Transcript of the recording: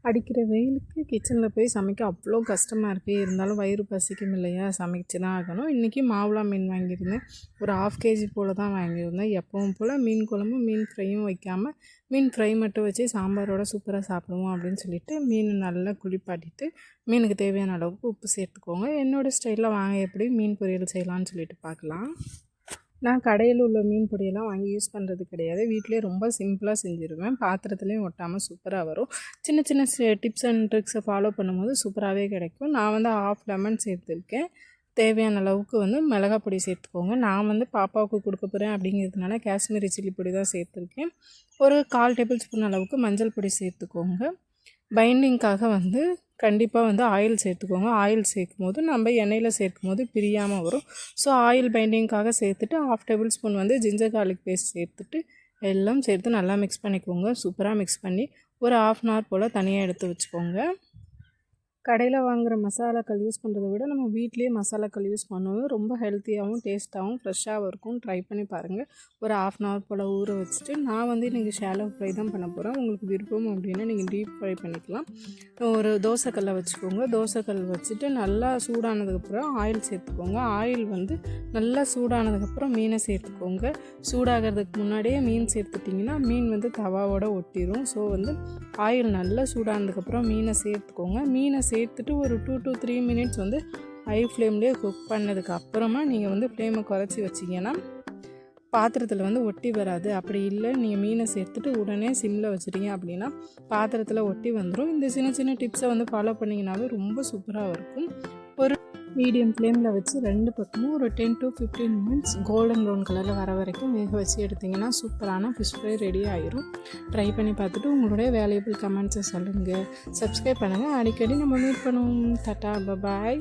அடிக்கிற வெயிலுக்கு கிச்சனில் போய் சமைக்க அவ்வளோ கஷ்டமாக இருக்குது. இருந்தாலும் வயிறு பசிக்கும் இல்லையா, சமைச்சு தான் ஆகணும். இன்றைக்கி மாவுளா மீன் வாங்கியிருந்தேன். ஒரு 1/2 கேஜி போல் தான் வாங்கியிருந்தேன். எப்பவும் போல் மீன் குழம்பும் மீன் ஃப்ரையும் வைக்காமல் மீன் ஃப்ரை மட்டும் வச்சு சாம்பாரோட சூப்பராக சாப்பிடுவோம் அப்படின்னு சொல்லிட்டு மீன் நல்லா குளிப்பாட்டிட்டு மீனுக்கு தேவையான அளவுக்கு உப்பு சேர்த்துக்கோங்க. என்னோடய ஸ்டைலில் வாங்க எப்படி மீன் பொரியல் செய்யலான்னு சொல்லிட்டு பார்க்கலாம். நான் கடையில் உள்ள மீன் பொடியெல்லாம் வாங்கி யூஸ் பண்ணுறது கிடையாது. வீட்டிலே ரொம்ப சிம்பிளாக செஞ்சுருவேன். பாத்திரத்துலேயும் ஒட்டாமல் சூப்பராக வரும். சின்ன சின்ன டிப்ஸ் அண்ட் ட்ரிக்ஸை ஃபாலோ பண்ணும்போது சூப்பராகவே கிடைக்கும். நான் வந்து 1/2 லெமன் சேர்த்துருக்கேன். தேவையான அளவுக்கு வந்து மிளகாய் பொடி சேர்த்துக்கோங்க. நான் வந்து பாப்பாவுக்கு கொடுக்க போகிறேன் அப்படிங்கிறதுனால காஷ்மீரி சில்லி பொடி தான் சேர்த்துருக்கேன். ஒரு 1/4 டேபிள் ஸ்பூன் அளவுக்கு மஞ்சள் பொடி சேர்த்துக்கோங்க. பைண்டிங்காக வந்து கண்டிப்பாக வந்து ஆயில் சேர்த்துக்கோங்க. ஆயில் சேர்க்கும் போது நம்ம எண்ணெயில் சேர்க்கும் போது பிரியாமல் வரும். ஸோ ஆயில் பைண்டிங்காக சேர்த்துட்டு 1/2 டேபிள் ஸ்பூன் வந்து ஜிஞ்சர் கார்லிக் பேஸ்ட் சேர்த்துட்டு எல்லாம் சேர்த்து நல்லா மிக்ஸ் பண்ணிக்கோங்க. சூப்பராக மிக்ஸ் பண்ணி ஒரு 1/2 hour போல் தனியாக எடுத்து வச்சுக்கோங்க. கடையில் வாங்குகிற மசாலாக்கள் யூஸ் பண்ணுறத விட நம்ம வீட்லேயே மசாலாக்கள் யூஸ் பண்ணுவோம். ரொம்ப ஹெல்த்தியாகவும் டேஸ்ட்டாகவும் ஃப்ரெஷ்ஷாகவும் இருக்கும். ட்ரை பண்ணி பாருங்கள். ஒரு 1/2 hour போல் ஊற வச்சுட்டு நான் வந்து இன்றைக்கி ஷாலோ ஃப்ரை தான் பண்ண போகிறேன். உங்களுக்கு விருப்பம் அப்படின்னா நீங்கள் டீப் ஃப்ரை பண்ணிக்கலாம். ஒரு தோசைக்கல்லை வச்சுக்கோங்க. தோசைக்கல் வச்சுட்டு நல்லா சூடானதுக்கப்புறம் ஆயில் சேர்த்துக்கோங்க. ஆயில் வந்து நல்லா சூடானதுக்கப்புறம் மீனை சேர்த்துக்கோங்க. சூடாகிறதுக்கு முன்னாடியே மீன் சேர்த்துட்டிங்கன்னா மீன் வந்து தவாவோட ஒட்டிடும். ஸோ வந்து ஆயில் நல்லா சூடானதுக்கப்புறம் மீனை சேர்த்துக்கோங்க. மீனை சேர்த்துட்டு ஒரு 2 to 3 minutes வந்து ஹை ஃப்ளேம்லேயே குக் பண்ணதுக்கு அப்புறமா நீங்கள் வந்து ஃப்ளேமை குறைச்சி வச்சிங்கன்னா பாத்திரத்தில் வந்து ஒட்டி வராது. அப்படி இல்லை நீங்கள் மீனை சேர்த்துட்டு உடனே சிம்மில் வச்சுட்டீங்க அப்படின்னா பாத்திரத்தில் ஒட்டி வந்துடும். இந்த சின்ன சின்ன டிப்ஸை வந்து ஃபாலோ பண்ணிங்கனாவே ரொம்ப சூப்பராக இருக்கும். ஒரு மீடியம் ஃப்ளேமில் வச்சு 2 பக்கமும் ஒரு 10 to 15 minutes கோல்டன் ப்ரௌன் கலரில் வர வரைக்கும் வேக வச்சு எடுத்திங்கன்னா சூப்பரான ஃபிஷ் ஃப்ரை ரெடி ஆயிரும். ட்ரை பண்ணி பார்த்துட்டு உங்களுடைய வேல்யூபிள் கமெண்ட்ஸை சொல்லுங்கள். சப்ஸ்கிரைப் பண்ணுங்கள். அடிக்கடி நம்ம மீட் பண்ணுவோம். டாடா, பாய்.